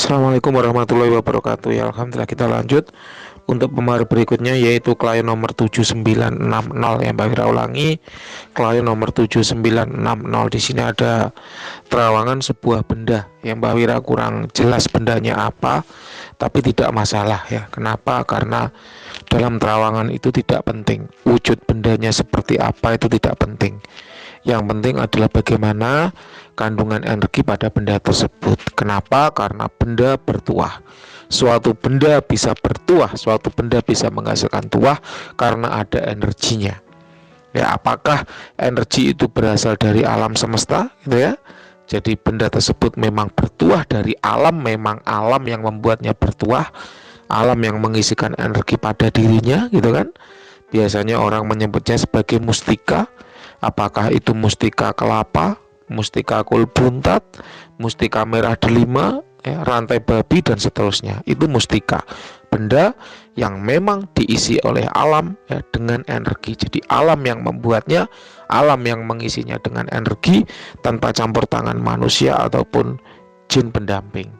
Assalamualaikum warahmatullahi wabarakatuh. Ya, alhamdulillah, kita lanjut untuk pembahasan berikutnya, yaitu klien nomor 7960 yang Mbak Wira ulangi. Klien nomor 7960 di sini ada terawangan sebuah benda yang Mbak Wira kurang jelas bendanya apa, tapi tidak masalah ya. Kenapa? Karena dalam terawangan itu tidak penting wujud bendanya seperti apa, itu tidak penting. Yang penting adalah bagaimana kandungan energi pada benda tersebut. Kenapa? Karena benda bertuah. Suatu benda bisa bertuah, suatu benda bisa menghasilkan tuah karena ada energinya. Ya, apakah energi itu berasal dari alam semesta, gitu ya? Jadi benda tersebut memang bertuah dari alam, memang alam yang membuatnya bertuah, alam yang mengisikan energi pada dirinya, gitu kan? Biasanya orang menyebutnya sebagai mustika. Apakah itu mustika kelapa, mustika kul buntat, mustika merah delima, ya, rantai babi, dan seterusnya. Itu mustika, benda yang memang diisi oleh alam ya, dengan energi. Jadi alam yang membuatnya, alam yang mengisinya dengan energi tanpa campur tangan manusia ataupun jin pendamping.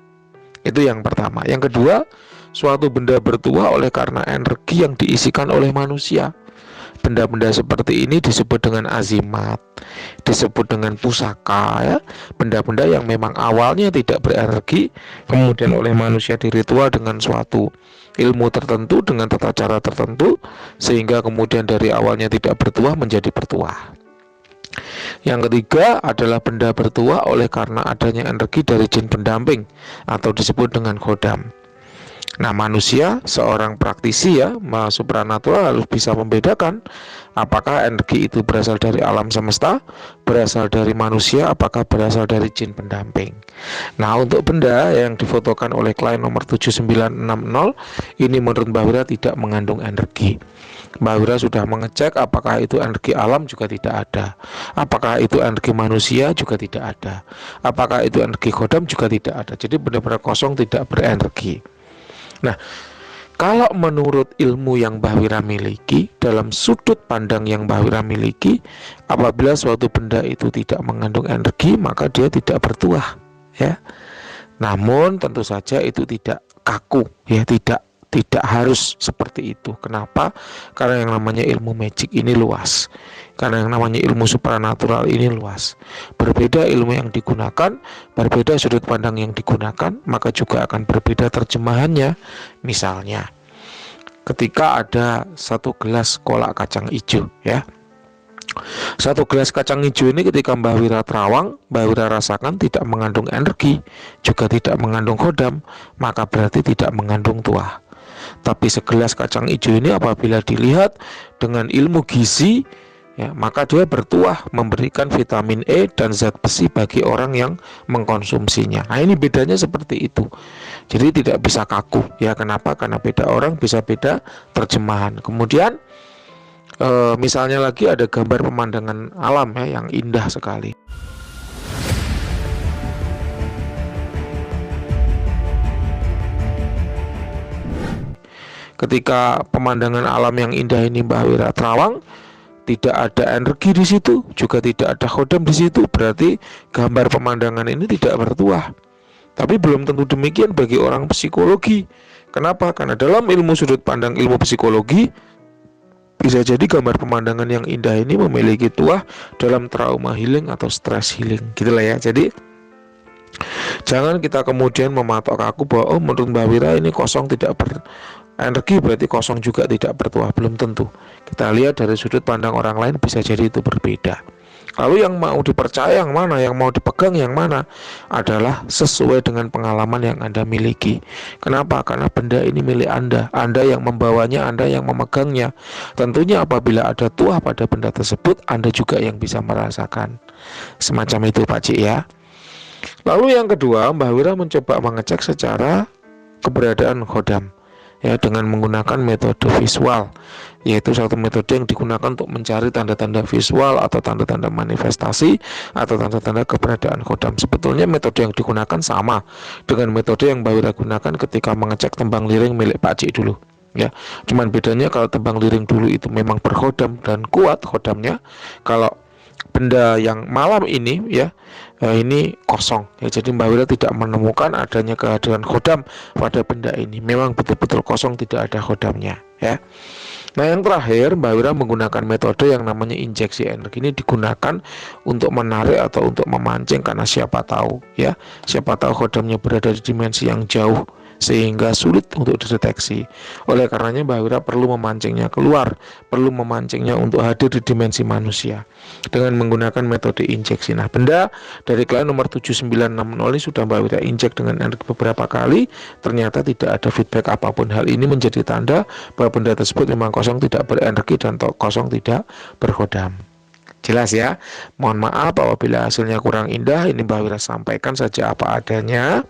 Itu yang pertama. Yang kedua, suatu benda bertuah oleh karena energi yang diisikan oleh manusia. Benda-benda seperti ini disebut dengan azimat, disebut dengan pusaka ya. Benda-benda yang memang awalnya tidak berenergi, kemudian oleh manusia diritual dengan suatu ilmu tertentu, dengan tata cara tertentu, sehingga kemudian dari awalnya tidak bertuah menjadi bertuah. Yang ketiga adalah benda bertuah oleh karena adanya energi dari jin pendamping atau disebut dengan khodam. Nah, manusia, seorang praktisi ya, supranatural, harus bisa membedakan apakah energi itu berasal dari alam semesta, berasal dari manusia, apakah berasal dari jin pendamping. Nah, untuk benda yang difotokan oleh klien nomor 7960 ini menurut Mbak Wira tidak mengandung energi. Mbak Wira sudah mengecek apakah itu energi alam, juga tidak ada. Apakah itu energi manusia, juga tidak ada. Apakah itu energi khodam, juga tidak ada. Jadi benar-benar kosong, tidak berenergi. Nah, kalau menurut ilmu yang Mbah Wira miliki, dalam sudut pandang yang Mbah Wira miliki, apabila suatu benda itu tidak mengandung energi, maka dia tidak bertuah, ya. Namun tentu saja itu tidak kaku, ya, tidak harus seperti itu. Kenapa? Karena yang namanya ilmu magic ini luas. Karena yang namanya ilmu supranatural ini luas. Berbeda ilmu yang digunakan, berbeda sudut pandang yang digunakan, maka juga akan berbeda terjemahannya. Misalnya, ketika ada satu gelas kolak kacang hijau, ya. Satu gelas kacang hijau ini ketika Mbah Wira terawang, Mbah Wira rasakan tidak mengandung energi, juga tidak mengandung khodam, maka berarti tidak mengandung tuah. Tapi segelas kacang hijau ini apabila dilihat dengan ilmu gizi, ya, maka dia bertuah, memberikan vitamin E dan zat besi bagi orang yang mengkonsumsinya. Nah, ini bedanya seperti itu. Jadi tidak bisa kaku, ya. Kenapa? Karena beda orang bisa beda terjemahan. Kemudian misalnya lagi ada gambar pemandangan alam ya, yang indah sekali. Ketika pemandangan alam yang indah ini Mbah Wira terawang, tidak ada energi di situ, juga tidak ada khodam di situ, berarti gambar pemandangan ini tidak bertuah. Tapi belum tentu demikian bagi orang psikologi. Kenapa? Karena dalam ilmu sudut pandang ilmu psikologi, bisa jadi gambar pemandangan yang indah ini memiliki tuah dalam trauma healing atau stress healing, gitulah ya. Jadi jangan kita kemudian mematok aku bahwa menurut Mbak Wira ini kosong, tidak berenergi, berarti kosong juga tidak bertuah. Belum tentu. Kita lihat dari sudut pandang orang lain, bisa jadi itu berbeda. Lalu yang mau dipercaya yang mana, yang mau dipegang yang mana, adalah sesuai dengan pengalaman yang Anda miliki. Kenapa? Karena benda ini milik Anda yang membawanya, Anda yang memegangnya. Tentunya apabila ada tuah pada benda tersebut, Anda juga yang bisa merasakan. Semacam itu Pak Cik ya. Lalu yang kedua, Mbah Wira mencoba mengecek secara keberadaan khodam, ya, dengan menggunakan metode visual, yaitu satu metode yang digunakan untuk mencari tanda-tanda visual atau tanda-tanda manifestasi atau tanda-tanda keberadaan khodam. Sebetulnya metode yang digunakan sama dengan metode yang Mbah Wira gunakan ketika mengecek tembang liring milik Pak Cik dulu, ya. Cuman bedanya kalau tembang liring dulu itu memang berkhodam dan kuat khodamnya. Kalau benda yang malam ini ya, ini kosong ya. Jadi Mbak Wira tidak menemukan adanya kehadiran khodam pada benda ini. Memang betul-betul kosong, tidak ada khodamnya ya. Nah, yang terakhir, Mbak Wira menggunakan metode yang namanya injeksi energi. Ini digunakan untuk menarik atau untuk memancing, karena siapa tahu ya, siapa tahu khodamnya berada di dimensi yang jauh sehingga sulit untuk dideteksi. Oleh karenanya Mbak Wira perlu memancingnya keluar, perlu memancingnya untuk hadir di dimensi manusia dengan menggunakan metode injeksi. Nah, benda dari klien nomor 7960 ini sudah Mbak Wira injek dengan energi beberapa kali, ternyata tidak ada feedback apapun. Hal ini menjadi tanda bahwa benda tersebut memang kosong, tidak berenergi, dan kosong, tidak berkhodam. Jelas ya? Mohon maaf apabila hasilnya kurang indah. Ini Mbak Wira sampaikan saja apa adanya,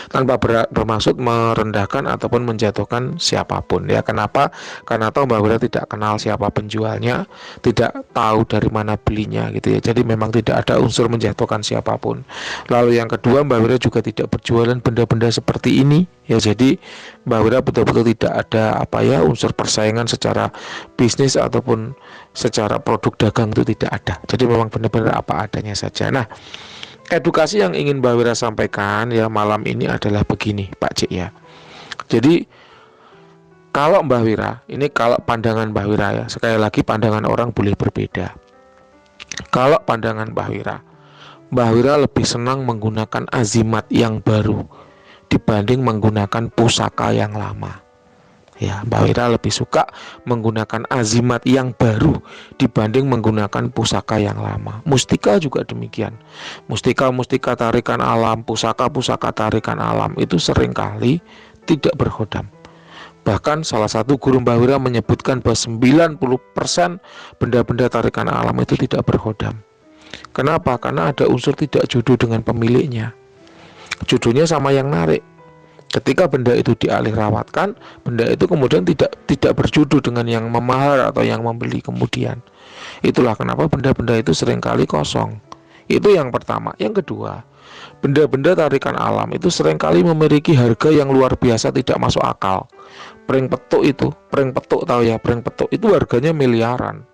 tanpa bermaksud merendahkan ataupun menjatuhkan siapapun ya. Kenapa? Karena tahu Mbak Wira tidak kenal siapa penjualnya, tidak tahu dari mana belinya gitu ya. Jadi memang tidak ada unsur menjatuhkan siapapun. Lalu yang kedua, Mbak Wira juga tidak berjualan benda-benda seperti ini ya. Jadi Mbak Wira betul-betul tidak ada unsur persaingan secara bisnis ataupun secara produk dagang, itu tidak ada. Jadi memang benar-benar apa adanya saja. Nah, edukasi yang ingin Mbak Wira sampaikan ya malam ini adalah begini Pak Cik ya. Jadi kalau Mbak Wira, ini kalau pandangan Mbak Wira ya, sekali lagi pandangan orang boleh berbeda. Kalau pandangan Mbak Wira lebih senang menggunakan azimat yang baru dibanding menggunakan pusaka yang lama. Ya, Mbak Wira lebih suka menggunakan azimat yang baru dibanding menggunakan pusaka yang lama. Mustika juga demikian. Mustika tarikan alam, pusaka tarikan alam itu seringkali tidak berkhodam. Bahkan salah satu guru Mbak Wira menyebutkan bahwa 90% benda-benda tarikan alam itu tidak berkhodam. Kenapa? Karena ada unsur tidak jodoh dengan pemiliknya. Jodohnya sama yang narik. Ketika benda itu dialih rawatkan, benda itu kemudian tidak berjodoh dengan yang memahar atau yang membeli kemudian. Itulah kenapa benda-benda itu seringkali kosong. Itu yang pertama. Yang kedua, benda-benda tarikan alam itu seringkali memiliki harga yang luar biasa, tidak masuk akal. Pring petuk tahu ya, pring petuk itu harganya miliaran.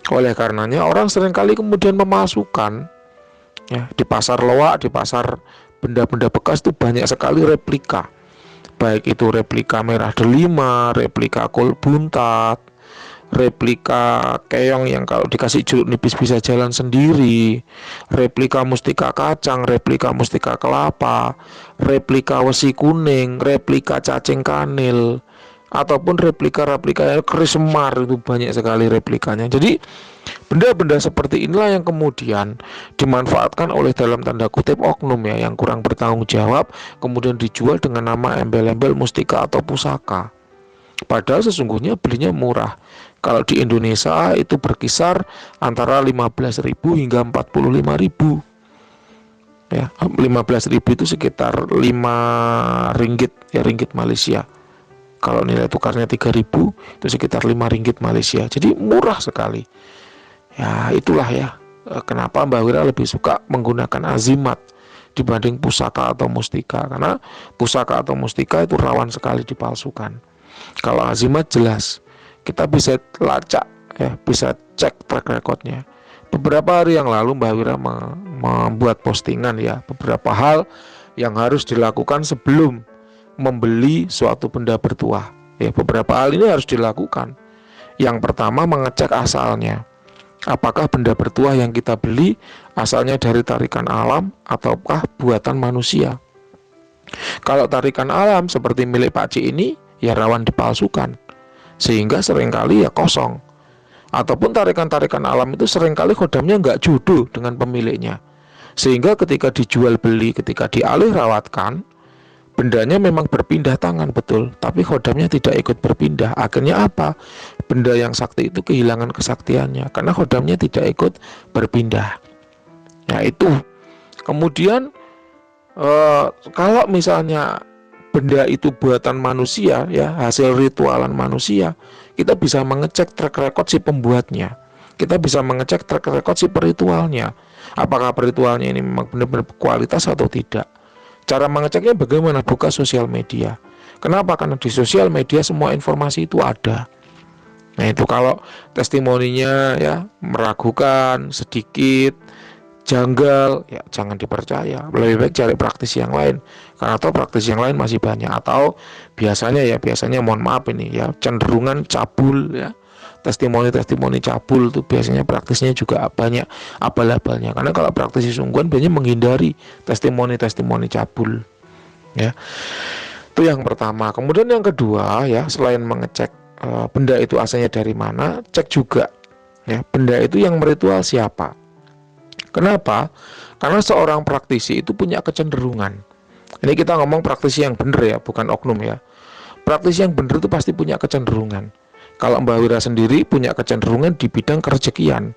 Oleh karenanya orang seringkali kemudian memasukkan ya, di pasar loak, di pasar benda-benda bekas itu banyak sekali replika. Baik itu replika merah delima, replika kol buntat, replika keong yang kalau dikasih jeruk nipis bisa jalan sendiri, replika mustika kacang, replika mustika kelapa, replika wesi kuning, replika cacing kanil, ataupun replika-replika keris semar, itu banyak sekali replikanya. Jadi benda-benda seperti inilah yang kemudian dimanfaatkan oleh dalam tanda kutip oknum ya, yang kurang bertanggung jawab, kemudian dijual dengan nama embel-embel mustika atau pusaka. Padahal sesungguhnya belinya murah. Kalau di Indonesia itu berkisar antara 15.000 hingga 45.000. Ya, 15.000 itu sekitar 5 ringgit ya, ringgit Malaysia. Kalau nilai tukarnya 3.000 itu sekitar 5 ringgit Malaysia. Jadi murah sekali. Ya itulah ya kenapa Mbak Wira lebih suka menggunakan azimat dibanding pusaka atau mustika. Karena pusaka atau mustika itu rawan sekali dipalsukan. Kalau azimat jelas, kita bisa lacak ya, bisa cek track recordnya. Beberapa hari yang lalu Mbak Wira membuat postingan ya, beberapa hal yang harus dilakukan sebelum membeli suatu benda bertuah. Ya, beberapa hal ini harus dilakukan. Yang pertama, mengecek asalnya. Apakah benda bertuah yang kita beli asalnya dari tarikan alam ataukah buatan manusia? Kalau tarikan alam seperti milik Pak Cik ini, ya rawan dipalsukan, sehingga seringkali ya kosong. Ataupun tarikan-tarikan alam itu seringkali khodamnya nggak jodoh dengan pemiliknya, sehingga ketika dijual beli, ketika dialih rawatkan, bendanya memang berpindah tangan betul, tapi khodamnya tidak ikut berpindah. Akhirnya apa? Benda yang sakti itu kehilangan kesaktiannya karena khodamnya tidak ikut berpindah. Ya itu. Kemudian kalau misalnya benda itu buatan manusia ya, hasil ritualan manusia, kita bisa mengecek track record si pembuatnya. Kita bisa mengecek track record si peritualnya. Apakah peritualnya ini memang benar-benar kualitas atau tidak. Cara mengeceknya bagaimana? Buka sosial media. Kenapa? Karena di sosial media semua informasi itu ada. Nah itu kalau testimoninya ya meragukan, sedikit janggal, ya jangan dipercaya. Lebih baik cari praktisi yang lain. Karena atau praktisi yang lain masih banyak. Atau biasanya mohon maaf ini ya, cenderungan cabul ya. Testimoni cabul tuh biasanya praktisinya juga banyak abal-abalnya. Karena kalau praktisi sungguhan biasanya menghindari testimoni cabul ya. Itu yang pertama. Kemudian yang kedua ya, selain mengecek benda itu asalnya dari mana, cek juga ya benda itu yang meritual siapa. Kenapa? Karena seorang praktisi itu punya kecenderungan. Ini kita ngomong praktisi yang benar ya, bukan oknum ya. Praktisi yang benar itu pasti punya kecenderungan. Kalau Mbak Wira sendiri punya kecenderungan di bidang kerejekian.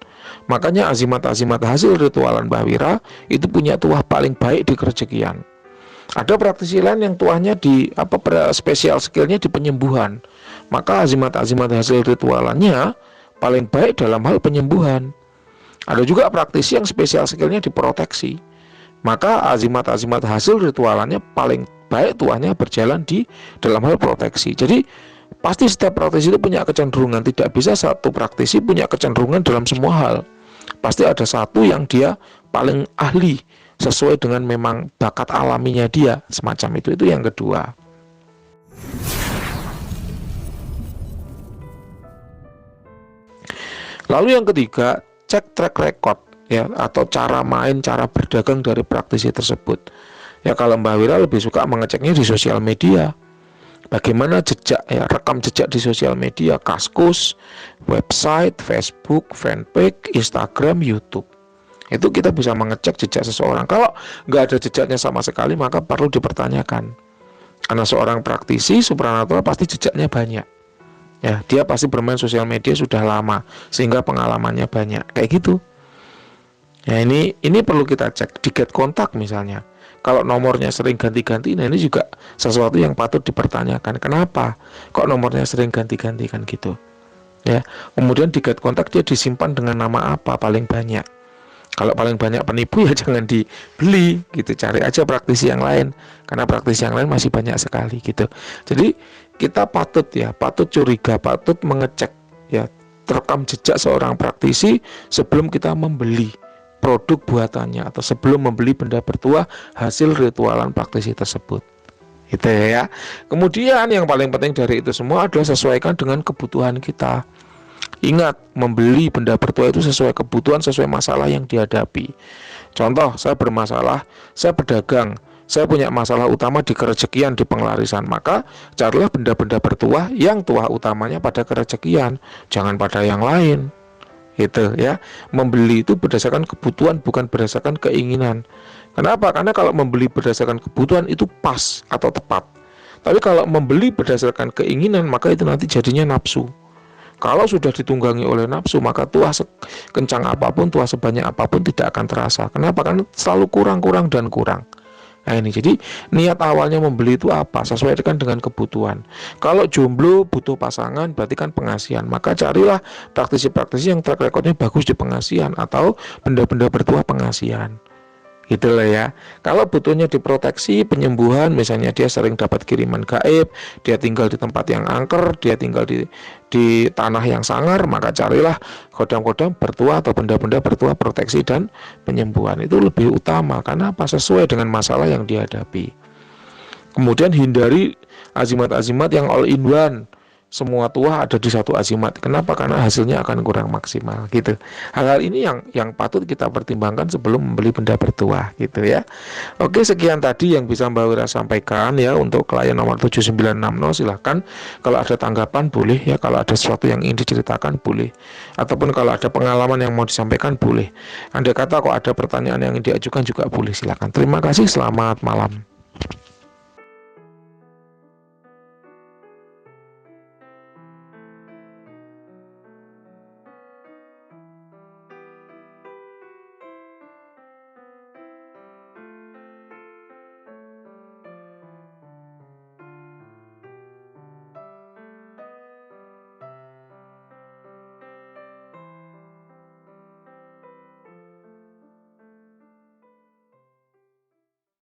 Makanya azimat-azimat hasil ritualan Mbak Wira itu punya tuah paling baik di kerejekian. Ada praktisi lain yang tuahnya di spesial skillnya di penyembuhan. Maka azimat-azimat hasil ritualannya paling baik dalam hal penyembuhan. Ada juga praktisi yang spesial skillnya di proteksi. Maka azimat-azimat hasil ritualannya paling baik tuahnya berjalan di dalam hal proteksi. Jadi pasti setiap praktisi itu punya kecenderungan. Tidak bisa satu praktisi punya kecenderungan dalam semua hal. Pasti ada satu yang dia paling ahli sesuai dengan memang bakat alaminya dia, semacam itu. Itu yang kedua. Lalu yang ketiga, cek track record ya, atau cara main, cara berdagang dari praktisi tersebut. Ya kalau Mbak Wira lebih suka mengeceknya di sosial media. Bagaimana jejak ya, rekam jejak di sosial media, Kaskus, website, Facebook, fanpage, Instagram, YouTube. Itu kita bisa mengecek jejak seseorang. Kalau nggak ada jejaknya sama sekali, maka perlu dipertanyakan. Karena seorang praktisi supranatural pasti jejaknya banyak. Ya, dia pasti bermain sosial media sudah lama, sehingga pengalamannya banyak. Kayak gitu. Ya ini perlu kita cek di get kontak misalnya. Kalau nomornya sering ganti-ganti, nah ini juga sesuatu yang patut dipertanyakan. Kenapa? Kok nomornya sering ganti-ganti kan gitu? Ya, kemudian di get kontak dia disimpan dengan nama apa paling banyak? Kalau paling banyak penipu ya jangan dibeli gitu, cari aja praktisi yang lain. Karena praktisi yang lain masih banyak sekali gitu. Jadi kita patut curiga, patut mengecek ya rekam jejak seorang praktisi sebelum kita membeli produk buatannya atau sebelum membeli benda bertuah hasil ritualan praktisi tersebut. Itu ya. Kemudian yang paling penting dari itu semua adalah sesuaikan dengan kebutuhan kita. Ingat, membeli benda bertuah itu sesuai kebutuhan, sesuai masalah yang dihadapi. Contoh, saya bermasalah, saya pedagang, saya punya masalah utama di kerejekian, di pengelarisan. Maka carilah benda-benda bertuah yang tuah utamanya pada kerejekian, jangan pada yang lain. Gitu ya. Membeli itu berdasarkan kebutuhan, bukan berdasarkan keinginan. Kenapa? Karena kalau membeli berdasarkan kebutuhan itu pas atau tepat. Tapi kalau membeli berdasarkan keinginan, maka itu nanti jadinya nafsu. Kalau sudah ditunggangi oleh nafsu, maka tuah sekencang apapun, tuah sebanyak apapun tidak akan terasa. Kenapa? Karena selalu kurang dan kurang. Nah ini, jadi niat awalnya membeli itu apa? Sesuaikan dengan kebutuhan. Kalau jomblo butuh pasangan, berarti kan pengasihan. Maka carilah praktisi-praktisi yang track recordnya bagus di pengasihan atau benda-benda bertuah pengasihan. Gitu lah ya. Kalau butuhnya diproteksi, penyembuhan, misalnya dia sering dapat kiriman gaib, dia tinggal di tempat yang angker, dia tinggal di tanah yang sangar, maka carilah kodam-kodam bertuah atau benda-benda bertuah proteksi dan penyembuhan. Itu lebih utama karena apa? Sesuai dengan masalah yang dihadapi. Kemudian hindari azimat-azimat yang all in one. Semua tuah ada di satu azimat. Kenapa? Karena hasilnya akan kurang maksimal gitu. Hal-hal ini yang patut kita pertimbangkan sebelum membeli benda bertuah gitu ya. Oke, sekian tadi yang bisa Mbak Wira sampaikan ya untuk klien nomor 7960. Silahkan kalau ada tanggapan boleh ya, kalau ada sesuatu yang ingin diceritakan boleh, ataupun kalau ada pengalaman yang mau disampaikan boleh. Andai kata kok ada pertanyaan yang ingin diajukan juga boleh, silahkan. Terima kasih, selamat malam.